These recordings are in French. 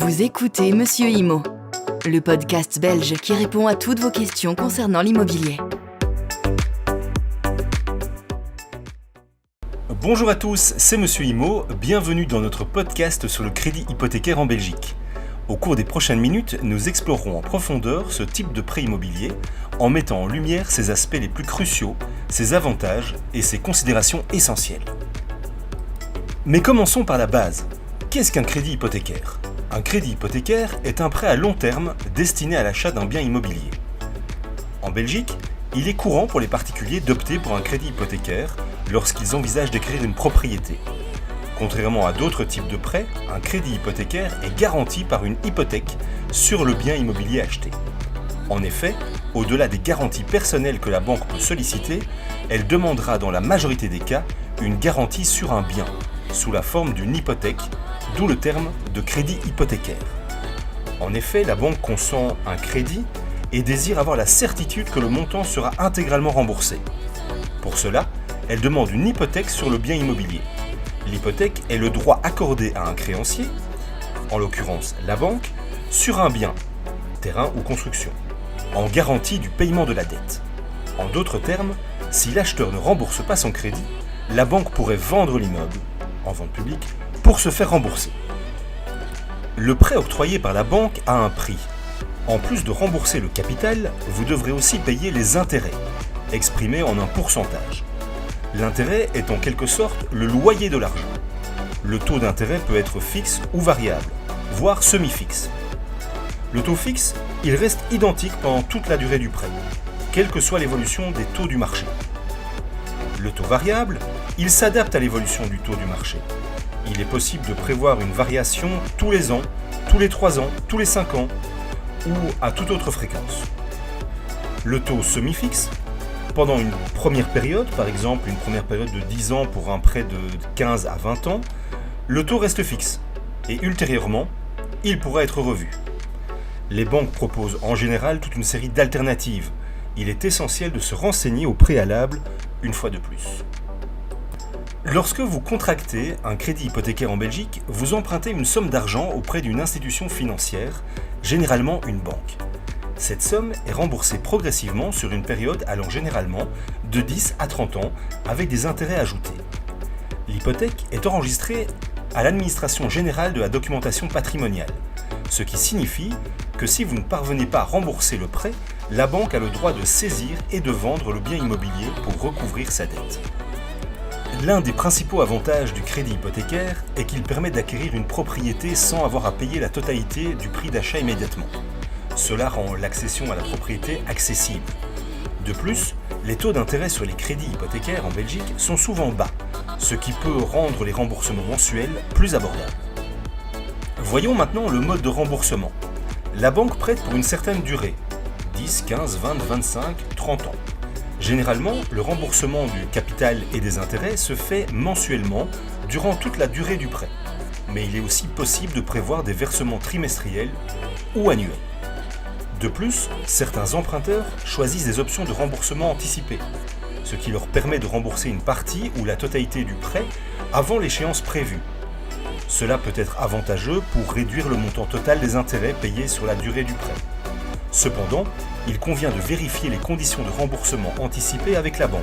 Vous écoutez Monsieur Imo, le podcast belge qui répond à toutes vos questions concernant l'immobilier. Bonjour à tous, c'est Monsieur Imo, bienvenue dans notre podcast sur le crédit hypothécaire en Belgique. Au cours des prochaines minutes, nous explorerons en profondeur ce type de prêt immobilier en mettant en lumière ses aspects les plus cruciaux, ses avantages et ses considérations essentielles. Mais commençons par la base. Qu'est-ce qu'un crédit hypothécaire ? Un crédit hypothécaire est un prêt à long terme destiné à l'achat d'un bien immobilier. En Belgique, il est courant pour les particuliers d'opter pour un crédit hypothécaire lorsqu'ils envisagent d'acquérir une propriété. Contrairement à d'autres types de prêts, un crédit hypothécaire est garanti par une hypothèque sur le bien immobilier acheté. En effet, au-delà des garanties personnelles que la banque peut solliciter, elle demandera dans la majorité des cas une garantie sur un bien, sous la forme d'une hypothèque, d'où le terme de crédit hypothécaire. En effet, la banque consent un crédit et désire avoir la certitude que le montant sera intégralement remboursé. Pour cela, elle demande une hypothèque sur le bien immobilier. L'hypothèque est le droit accordé à un créancier, en l'occurrence la banque, sur un bien, terrain ou construction, en garantie du paiement de la dette. En d'autres termes, si l'acheteur ne rembourse pas son crédit, la banque pourrait vendre l'immeuble, en vente publique, pour se faire rembourser. Le prêt octroyé par la banque a un prix. En plus de rembourser le capital, vous devrez aussi payer les intérêts, exprimés en un pourcentage. L'intérêt est en quelque sorte le loyer de l'argent. Le taux d'intérêt peut être fixe ou variable, voire semi-fixe. Le taux fixe, il reste identique pendant toute la durée du prêt, quelle que soit l'évolution des taux du marché. Le taux variable, il s'adapte à l'évolution du taux du marché. Il est possible de prévoir une variation tous les ans, tous les 3 ans, tous les 5 ans ou à toute autre fréquence. Le taux semi-fixe, pendant une première période, par exemple une première période de 10 ans pour un prêt de 15 à 20 ans, le taux reste fixe et ultérieurement, il pourra être revu. Les banques proposent en général toute une série d'alternatives. Il est essentiel de se renseigner au préalable une fois de plus. Lorsque vous contractez un crédit hypothécaire en Belgique, vous empruntez une somme d'argent auprès d'une institution financière, généralement une banque. Cette somme est remboursée progressivement sur une période allant généralement de 10 à 30 ans avec des intérêts ajoutés. L'hypothèque est enregistrée à l'administration générale de la documentation patrimoniale, ce qui signifie que si vous ne parvenez pas à rembourser le prêt, la banque a le droit de saisir et de vendre le bien immobilier pour recouvrir sa dette. L'un des principaux avantages du crédit hypothécaire est qu'il permet d'acquérir une propriété sans avoir à payer la totalité du prix d'achat immédiatement. Cela rend l'accession à la propriété accessible. De plus, les taux d'intérêt sur les crédits hypothécaires en Belgique sont souvent bas, ce qui peut rendre les remboursements mensuels plus abordables. Voyons maintenant le mode de remboursement. La banque prête pour une certaine durée, 10, 15, 20, 25, 30 ans. Généralement, le remboursement du capital et des intérêts se fait mensuellement durant toute la durée du prêt. Mais il est aussi possible de prévoir des versements trimestriels ou annuels. De plus, certains emprunteurs choisissent des options de remboursement anticipé, ce qui leur permet de rembourser une partie ou la totalité du prêt avant l'échéance prévue. Cela peut être avantageux pour réduire le montant total des intérêts payés sur la durée du prêt. Cependant, il convient de vérifier les conditions de remboursement anticipé avec la banque,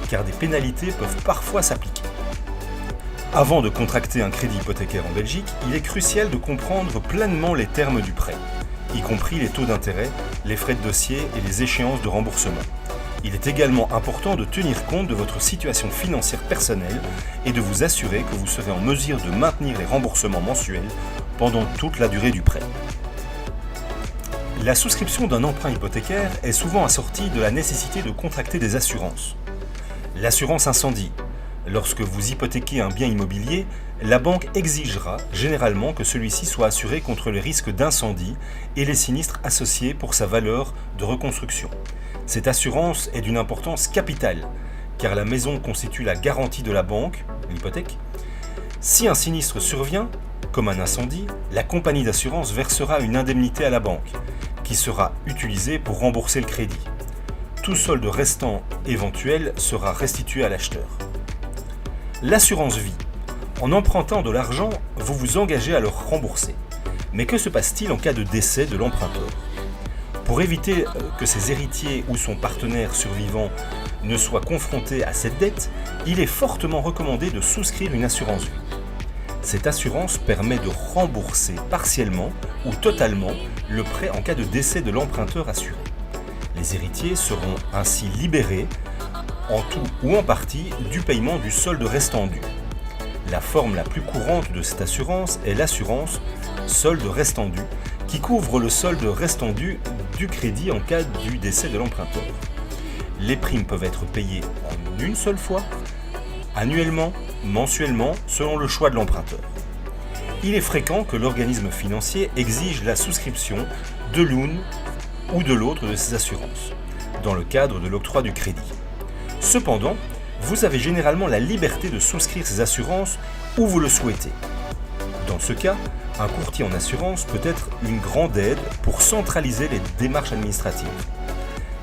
car des pénalités peuvent parfois s'appliquer. Avant de contracter un crédit hypothécaire en Belgique, il est crucial de comprendre pleinement les termes du prêt, y compris les taux d'intérêt, les frais de dossier et les échéances de remboursement. Il est également important de tenir compte de votre situation financière personnelle et de vous assurer que vous serez en mesure de maintenir les remboursements mensuels pendant toute la durée du prêt. La souscription d'un emprunt hypothécaire est souvent assortie de la nécessité de contracter des assurances. L'assurance incendie. Lorsque vous hypothéquez un bien immobilier, la banque exigera généralement que celui-ci soit assuré contre les risques d'incendie et les sinistres associés pour sa valeur de reconstruction. Cette assurance est d'une importance capitale, car la maison constitue la garantie de la banque, l'hypothèque. Si un sinistre survient, comme un incendie, la compagnie d'assurance versera une indemnité à la banque, qui sera utilisée pour rembourser le crédit. Tout solde restant éventuel sera restitué à l'acheteur. L'assurance vie. En empruntant de l'argent, vous vous engagez à le rembourser. Mais que se passe-t-il en cas de décès de l'emprunteur ? Pour éviter que ses héritiers ou son partenaire survivant ne soient confrontés à cette dette, il est fortement recommandé de souscrire une assurance vie. Cette assurance permet de rembourser partiellement ou totalement le prêt en cas de décès de l'emprunteur assuré. Les héritiers seront ainsi libérés, en tout ou en partie, du paiement du solde restant dû. La forme la plus courante de cette assurance est l'assurance solde restant dû, qui couvre le solde restant dû du crédit en cas du décès de l'emprunteur. Les primes peuvent être payées en une seule fois, annuellement, mensuellement, selon le choix de l'emprunteur. Il est fréquent que l'organisme financier exige la souscription de l'une ou de l'autre de ces assurances, dans le cadre de l'octroi du crédit. Cependant, vous avez généralement la liberté de souscrire ces assurances où vous le souhaitez. Dans ce cas, un courtier en assurance peut être une grande aide pour centraliser les démarches administratives.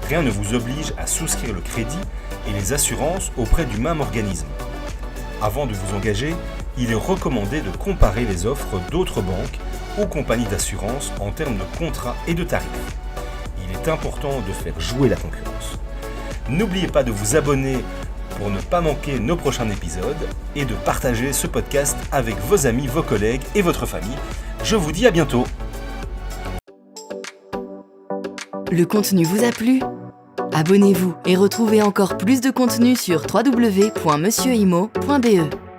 Rien ne vous oblige à souscrire le crédit et les assurances auprès du même organisme. Avant de vous engager, il est recommandé de comparer les offres d'autres banques ou compagnies d'assurance en termes de contrats et de tarifs. Il est important de faire jouer la concurrence. N'oubliez pas de vous abonner pour ne pas manquer nos prochains épisodes et de partager ce podcast avec vos amis, vos collègues et votre famille. Je vous dis à bientôt. Le contenu vous a plu ? Abonnez-vous et retrouvez encore plus de contenu sur www.monsieurimo.be.